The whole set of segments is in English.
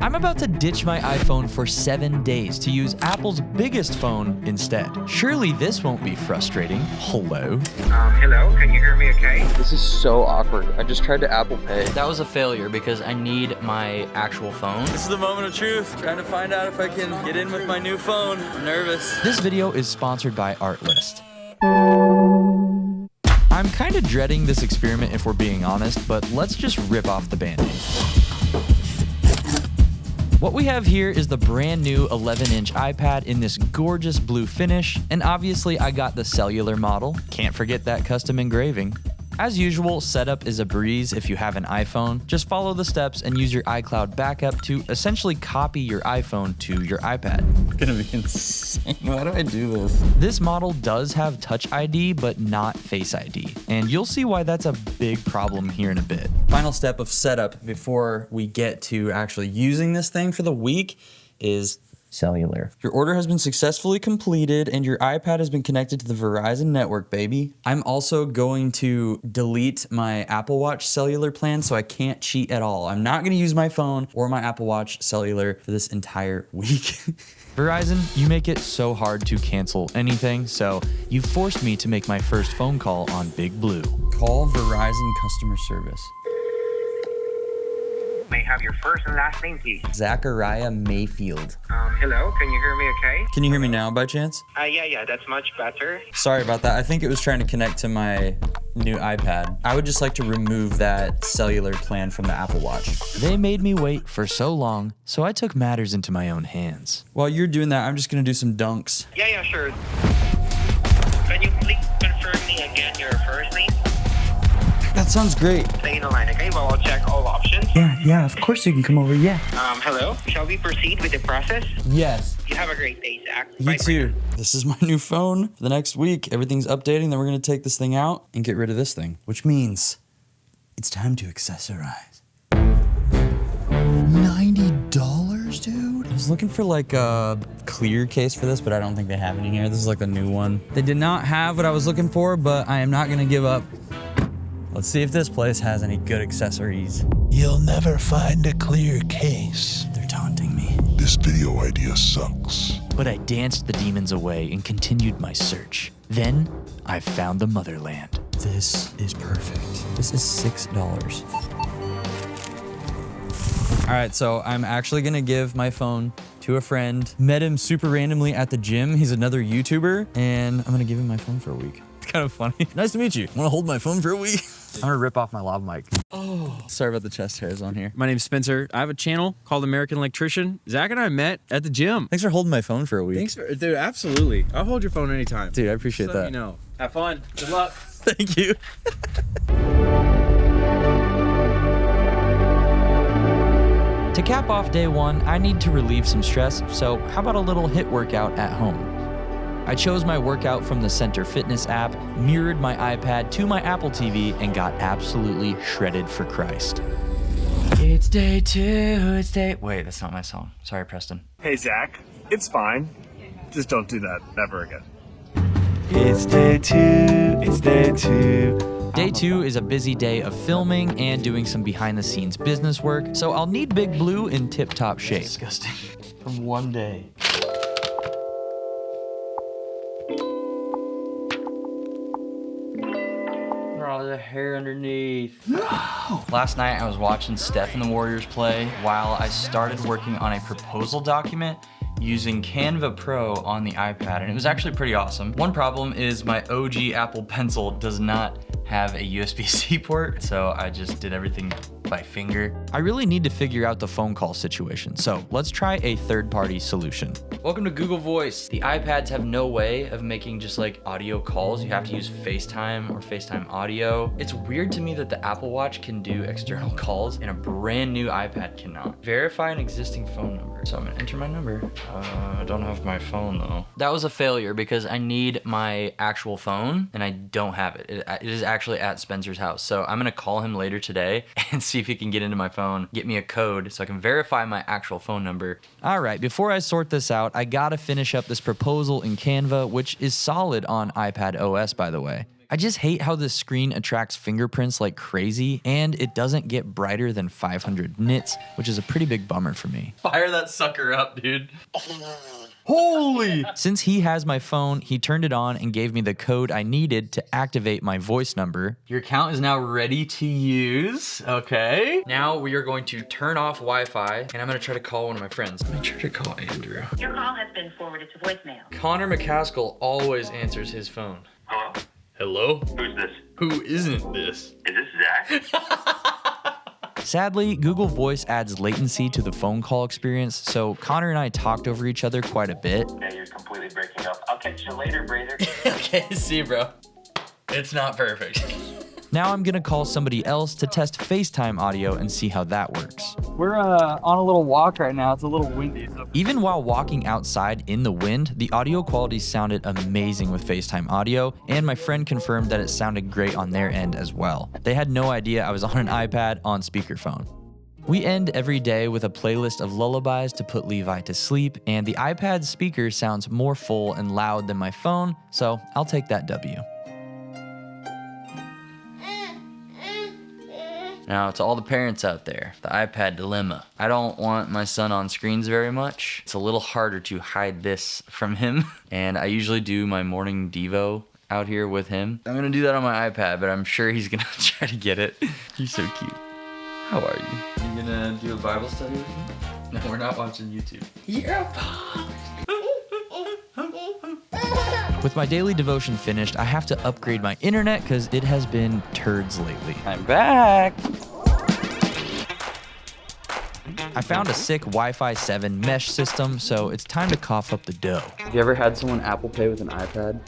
I'm about to ditch my iPhone for 7 days to use Apple's biggest phone instead. Surely this won't be frustrating. Hello? Hello, can you hear me okay? This is so awkward. I just tried to Apple Pay. That was a failure because I need my actual phone. This is the moment of truth. Trying to find out if I can get in with my new phone. I'm nervous. This video is sponsored by Artlist. I'm kind of dreading this experiment if we're being honest, but let's just rip off the Band-Aid. What we have here is the brand new 11-inch iPad in this gorgeous blue finish, and obviously I got the cellular model. Can't forget that custom engraving. As usual, setup is a breeze if you have an iPhone. Just follow the steps and use your iCloud backup to essentially copy your iPhone to your iPad. It's gonna be insane. Why do I do this? This model does have Touch ID, but not Face ID. And you'll see why that's a big problem here in a bit. Final step of setup before we get to actually using this thing for the week is cellular. Your order has been successfully completed and your iPad has been connected to the Verizon network, baby. I'm also going to delete my Apple Watch cellular plan so I can't cheat at all. I'm not gonna use my phone or my Apple Watch cellular for this entire week. Verizon, you make it so hard to cancel anything, so you forced me to make my first phone call on Big Blue. Call Verizon customer service. May I have your first and last name, please? Zachariah Mayfield. Hello, can you hear me okay? Can you hear me now by chance? Yeah, that's much better. Sorry about that. I think it was trying to connect to my new iPad. I would just like to remove that cellular plan from the Apple Watch. They made me wait for so long, so I took matters into my own hands. While you're doing that, I'm just gonna do some dunks. Yeah, sure. Can you please confirm me again your first name? That sounds great. Stay in the line, okay? Well, I'll check all options. Yeah, of course you can come over, yeah. Hello? Shall we proceed with the process? Yes. You have a great day, Zach. You Bye for too. now. This is my new phone for the next week. Everything's updating, then we're gonna take this thing out and get rid of this thing, which means it's time to accessorize. $90, dude? I was looking for like a clear case for this, but I don't think they have any here. This is like the new one. They did not have what I was looking for, but I am not gonna give up. Let's see if this place has any good accessories. You'll never find a clear case. They're taunting me. This video idea sucks. But I danced the demons away and continued my search. Then, I found the motherland. This is perfect. This is $6. All right, so I'm actually gonna give my phone to a friend. Met him super randomly at the gym. He's another YouTuber, and I'm gonna give him my phone for a week. It's kind of funny. Nice to meet you. Wanna hold my phone for a week? I'm gonna rip off my lav mic. Oh, sorry about the chest hairs on here. My name's Spencer. I have a channel called American Electrician. Zach and I met at the gym. Thanks for holding my phone for a week. Thanks for, dude, absolutely. I'll hold your phone anytime. Dude, I appreciate Just let that. me know. Have fun. Good luck. Thank you. To cap off day one, I need to relieve some stress, so how about a little HIIT workout at home? I chose my workout from the Center Fitness app, mirrored my iPad to my Apple TV, and got absolutely shredded for Christ. It's day two, Wait, that's not my song. Sorry, Preston. Hey, Zach, it's fine. Just don't do that ever again. It's day two. Day two is a busy day of filming and doing some behind-the-scenes business work, so I'll need Big Blue in tip-top shape. Disgusting. From one day. Oh, the hair underneath. No! Last night I was watching Steph and the Warriors play while I started working on a proposal document using Canva Pro on the iPad, and it was actually pretty awesome. One problem is my OG Apple Pencil does not have a USB-C port, so I just did everything by finger. I really need to figure out the phone call situation, so let's try a third-party solution. Welcome to Google Voice. The iPads have no way of making just like audio calls. You have to use FaceTime or FaceTime audio. It's weird to me that the Apple Watch can do external calls and a brand new iPad cannot. Verify an existing phone number. So I'm gonna enter my number. I don't have my phone though. That was a failure because I need my actual phone and I don't have it. It is actually at Spencer's house. So I'm gonna call him later today and see if he can get into my phone, get me a code so I can verify my actual phone number. All right, before I sort this out, I gotta finish up this proposal in Canva, which is solid on iPad OS, by the way. I just hate how this screen attracts fingerprints like crazy, and it doesn't get brighter than 500 nits, which is a pretty big bummer for me. Fire that sucker up, dude. Holy! Since he has my phone, he turned it on and gave me the code I needed to activate my voice number. Your account is now ready to use. Okay. Now we are going to turn off Wi-Fi, and I'm gonna try to call one of my friends. Let me try to call Andrew. Your call has been forwarded to voicemail. Connor McCaskill always answers his phone. Hello? Hello? Who's this? Who isn't this? Is this Zach? Sadly, Google Voice adds latency to the phone call experience, so Connor and I talked over each other quite a bit. Yeah, you're completely breaking up. I'll catch you later, Brother. Okay, see, bro. It's not perfect. Now I'm gonna call somebody else to test FaceTime audio and see how that works. We're on a little walk right now. It's a little windy. So. Even while walking outside in the wind, the audio quality sounded amazing with FaceTime audio, and my friend confirmed that it sounded great on their end as well. They had no idea I was on an iPad on speakerphone. We end every day with a playlist of lullabies to put Levi to sleep, and the iPad speaker sounds more full and loud than my phone, so I'll take that W. Now, to all the parents out there, the iPad dilemma. I don't want my son on screens very much. It's a little harder to hide this from him. And I usually do my morning Devo out here with him. I'm gonna do that on my iPad, but I'm sure he's gonna try to get it. He's so cute. How are you? You gonna do a Bible study with me? No, we're not watching YouTube. Yeah. With my daily devotion finished, I have to upgrade my internet because it has been turds lately. I'm back. I found a sick Wi-Fi 7 mesh system, so it's time to cough up the dough. Have you ever had someone Apple Pay with an iPad?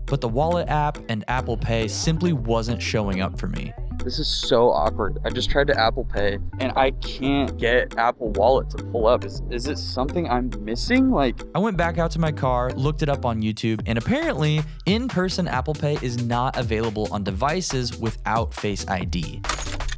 But the wallet app and Apple Pay simply wasn't showing up for me. This is so awkward. I just tried to Apple Pay and I can't get Apple Wallet to pull up. Is it something I'm missing? Like, I went back out to my car, looked it up on YouTube, and apparently in-person Apple Pay is not available on devices without Face ID.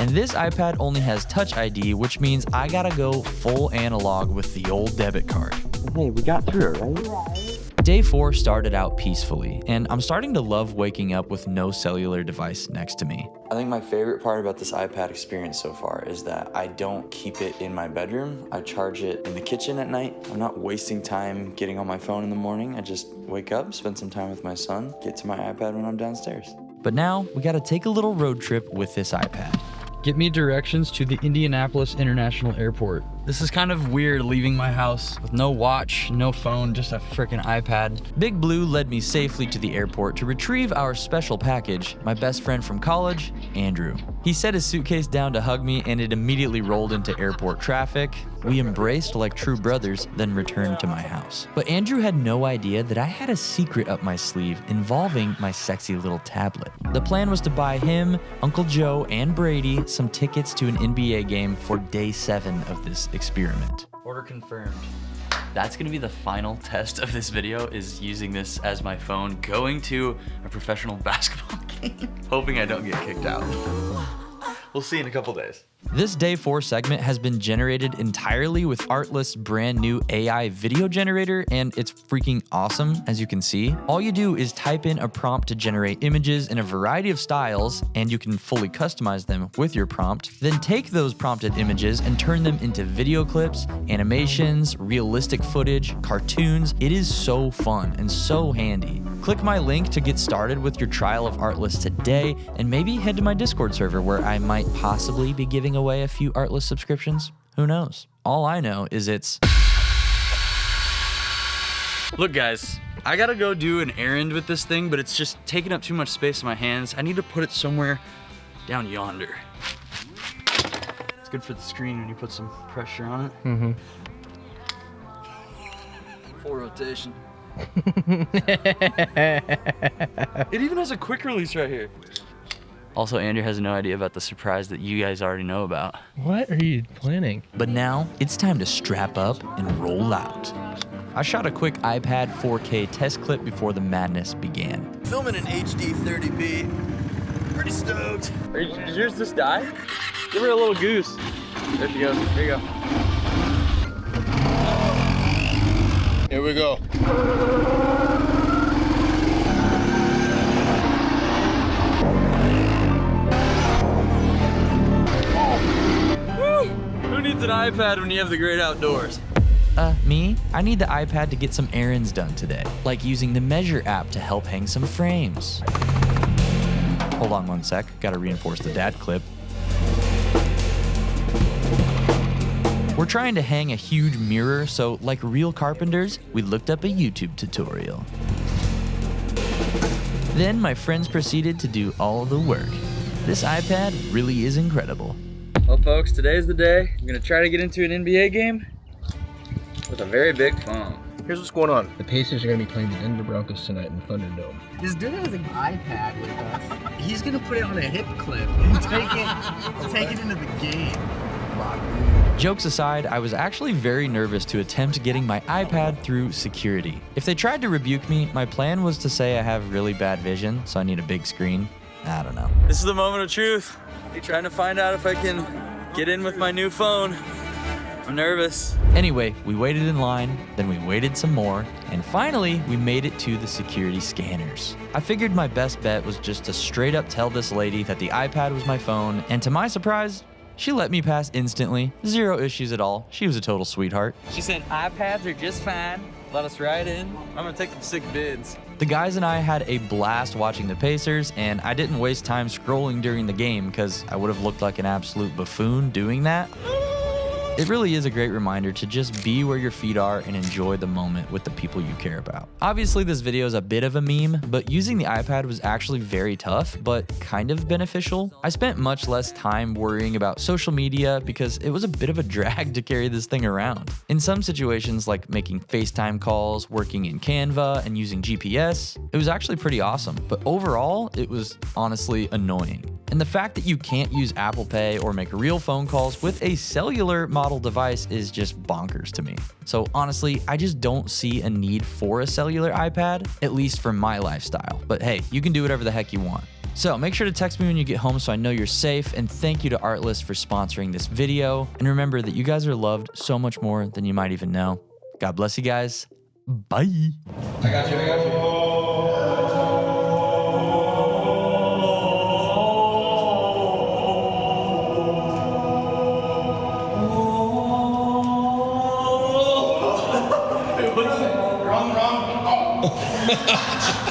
And this iPad only has Touch ID, which means I gotta go full analog with the old debit card. hey, we got through it, right? Day 4 started out peacefully, and I'm starting to love waking up with no cellular device next to me. I think my favorite part about this iPad experience so far is that I don't keep it in my bedroom. I charge it in the kitchen at night. I'm not wasting time getting on my phone in the morning. I just wake up, spend some time with my son, get to my iPad when I'm downstairs. But now we gotta take a little road trip with this iPad. Get me directions to the Indianapolis International Airport. This is kind of weird leaving my house with no watch, no phone, just a frickin' iPad. Big Blue led me safely to the airport to retrieve our special package, my best friend from college, Andrew. He set his suitcase down to hug me and it immediately rolled into airport traffic. We embraced like true brothers, then returned to my house. But Andrew had no idea that I had a secret up my sleeve involving my sexy little tablet. The plan was to buy him, Uncle Joe, and Brady some tickets to an NBA game for day 7 of this experiment. Order confirmed. That's gonna be the final test of this video, is using this as my phone, going to a professional basketball game, hoping I don't get kicked out. We'll see in a couple days. This day 4 segment has been generated entirely with Artlist's brand new AI video generator, and it's freaking awesome, as you can see. All you do is type in a prompt to generate images in a variety of styles, and you can fully customize them with your prompt. Then take those prompted images and turn them into video clips, animations, realistic footage, cartoons. It is so fun and so handy. Click my link to get started with your trial of Artlist today, and maybe head to my Discord server where I might possibly be giving away a few Artlist subscriptions. Who knows? All I know is it's... Look guys, I gotta go do an errand with this thing, but it's just taking up too much space in my hands. I need to put it somewhere down yonder. It's good for the screen when you put some pressure on it. Mm-hmm. Full rotation. It even has a quick release right here. Also, Andrew has no idea about the surprise that you guys already know about. What are you planning? But now, it's time to strap up and roll out. I shot a quick iPad 4K test clip before the madness began. Filming in HD 30p. Pretty stoked. Did yours just die? Give her a little goose. There she goes. Here you go. Here we go. Who needs an iPad when you have the great outdoors? Me? I need the iPad to get some errands done today, like using the Measure app to help hang some frames. Hold on one sec, gotta reinforce the dad clip. We're trying to hang a huge mirror, so like real carpenters, we looked up a YouTube tutorial. Then my friends proceeded to do all the work. This iPad really is incredible. Well, folks, today's the day. I'm gonna try to get into an NBA game with a very big phone. Here's what's going on. The Pacers are going to be playing the Denver Broncos tonight in Thunderdome. This dude has an iPad with us. He's going to put it on a hip clip and take it into the game. Jokes aside, I was actually very nervous to attempt getting my iPad through security. If they tried to rebuke me, my plan was to say I have really bad vision, so I need a big screen. I don't know. This is the moment of truth. I'm trying to find out if I can get in with my new phone. I'm nervous. Anyway, we waited in line, then we waited some more, and finally, we made it to the security scanners. I figured my best bet was just to straight up tell this lady that the iPad was my phone, and to my surprise, she let me pass instantly. Zero issues at all. She was a total sweetheart. She said iPads are just fine. Let us right in. I'm gonna take some sick vids. The guys and I had a blast watching the Pacers, and I didn't waste time scrolling during the game because I would have looked like an absolute buffoon doing that. It really is a great reminder to just be where your feet are and enjoy the moment with the people you care about. Obviously, this video is a bit of a meme, but using the iPad was actually very tough, but kind of beneficial. I spent much less time worrying about social media because it was a bit of a drag to carry this thing around. In some situations, like making FaceTime calls, working in Canva, and using GPS, it was actually pretty awesome, but overall, it was honestly annoying. And the fact that you can't use Apple Pay or make real phone calls with a cellular model device is just bonkers to me. So honestly, I just don't see a need for a cellular iPad, at least for my lifestyle. But hey, you can do whatever the heck you want. So make sure to text me when you get home so I know you're safe, and thank you to Artlist for sponsoring this video. And remember that you guys are loved so much more than you might even know. God bless you guys. Bye. I got you. Ha ha ha!